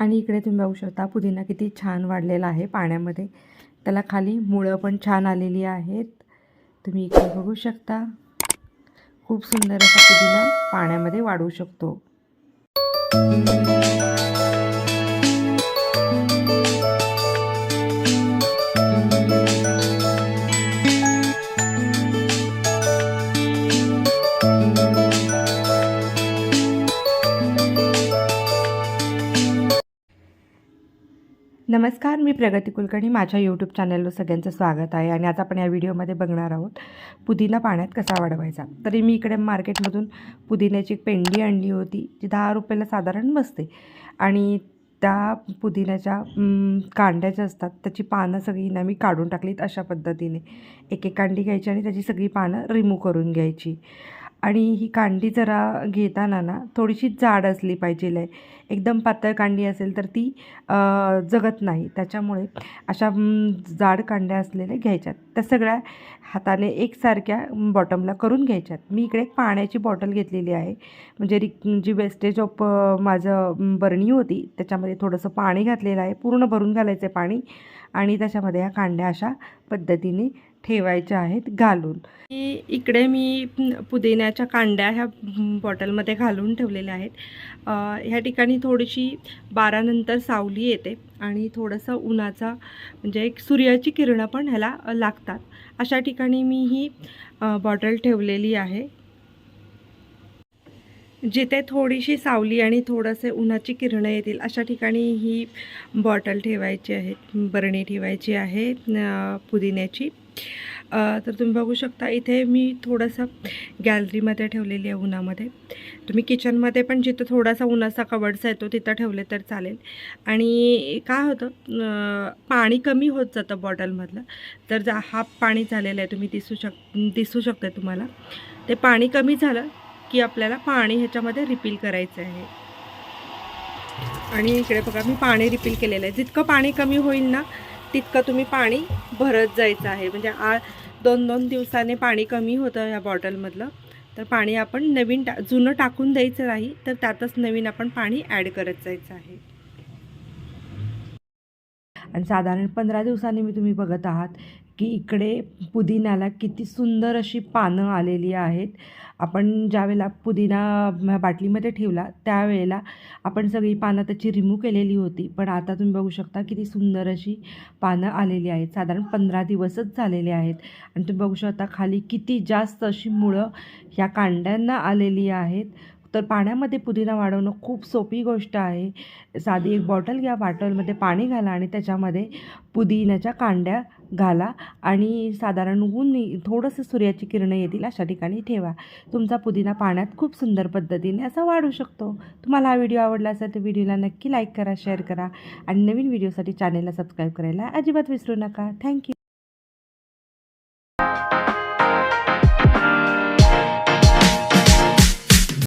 आणि इकडे तुम्ही बघू शकता पुदिना किती छान वाढलेला आहे पाण्यामध्ये. त्याला खाली मुळं पण छान आलेली आहेत. तुम्ही इकडे बघू शकता. खूप सुंदर असा पुदिना पाण्यामध्ये वाढू शकतो. नमस्कार, मी प्रगती कुलकर्णी. माझ्या यूट्यूब चॅनलवर सगळ्यांचं स्वागत आहे. आणि आज आपण या व्हिडिओमध्ये बघणार आहोत पुदिना पाण्यात कसा वाढवायचा. तरी मी इकडे मार्केटमधून पुदिन्याची एक पेंडी आणली होती, जी 10 रुपयाला साधारण बसते. आणि त्या पुदिन्याच्या कांड्या ज्या असतात त्याची पानं सगळी ना मी काढून टाकलीत. अशा पद्धतीने एक एक कांडी घ्यायची आणि त्याची सगळी पानं रिमूव्ह करून घ्यायची. आणि ही कांडी जरा घेताना ना थोडीशी जाड असली पाहिजे. एकदम पातळ कांडी असेल तर ती जगत नाही. त्याच्यामुळे अशा जाड कांड्या असलेल्या घ्यायच्यात. त्या सगळ्या हाताने एकसारख्या बॉटमला करून घ्यायच्यात. मी इकडे एक पाण्याची बॉटल घेतलेली आहे. म्हणजे जी वेस्टेज ऑफ माझं बरणी होती त्याच्यामध्ये थोडंसं पाणी घातलेलं आहे. पूर्ण भरून घालायचं आहे पाणी. आणि त्याच्यामध्ये ह्या कांड्या अशा पद्धतीने ठेवायच्या आहेत घालून. इकडे मी पुदिन्याच्या कांड्या ह्या बॉटलमध्ये घालून ठेवलेल्या आहेत. ह्या ठिकाणी थोडीशी 12 नंतर सावली येते आणि थोडंसं उन्हाचा म्हणजे एक सूर्याची किरणं पण ह्याला लागतात. अशा ठिकाणी मी ही बॉटल ठेवलेली आहे. जिथे थोडीशी सावली आणि थोडंसे उन्हाची किरणं येतील अशा ठिकाणी ही बॉटल ठेवायची आहे, बरणी ठेवायची आहे पुदिन्याची. तर तुम्ही बघू शकता इथे मी थोडंसं गॅलरीमध्ये ठेवलेली आहे उन्हामध्ये. तुम्ही किचनमध्ये पण जिथं थोडासा उन्हाचा कवडसा येतो तिथं ठेवले तर चालेल. आणि काय होतं पाणी कमी होत जातं बॉटलमधलं. तर हाफ पाणी झालेलं आहे, तुम्ही दिसू शकते तुम्हाला. ते पाणी कमी झालं की आपल्याला पाणी ह्याच्यामध्ये रिफिल करायचं आहे. आणि इकडे बघा मी पाणी रिफिल केलेलं आहे. जितकं पाणी कमी होईल ना तितकं तुम्ही पाणी भरत जायचं आहे. म्हणजे 2-2 दिवसाने पाणी कमी होतं ह्या बॉटलमधलं. तर पाणी आपण नवीन जुनं टाकून द्यायचं नाही, तर त्यातच नवीन आपण पाणी ॲड करत जायचं आहे. आणि साधारण 15 दिवसांनी मी तुम्ही बघत आहात की इकडे पुदिन्याला किती सुंदर अशी पानं आलेली आहेत. आपण ज्यावेळेला पुदिना बाटलीमध्ये ठेवला त्यावेळेला आपण सगळी पानं त्याची रिमूव्ह केलेली होती. पण आता तुम्ही बघू शकता किती सुंदर अशी पानं आलेली आहेत. साधारण 15 दिवसच झालेले आहेत. आणि तुम्ही बघू शकता खाली किती जास्त अशी मुळं ह्या कांड्यांना आलेली आहेत. तर पाण्यामध्ये पुदिना वाढवणं खूप सोपी गोष्ट आहे. साधी एक बॉटल घ्या, बॉटलमध्ये पाणी घाला आणि त्याच्यामध्ये पुदिन्याच्या कांड्या घाला आणि साधारण थोडंसं सूर्याची किरणं येतील अशा ठिकाणी ठेवा. तुमचा पुदिना पाण्यात खूप सुंदर पद्धतीने असा वाढू शकतो. तुम्हाला हा व्हिडिओ आवडला असेल तर व्हिडिओला नक्की लाईक करा, शेअर करा आणि नवीन व्हिडिओसाठी चॅनेलला सबस्क्राईब करायला अजिबात विसरू नका. थँक्यू.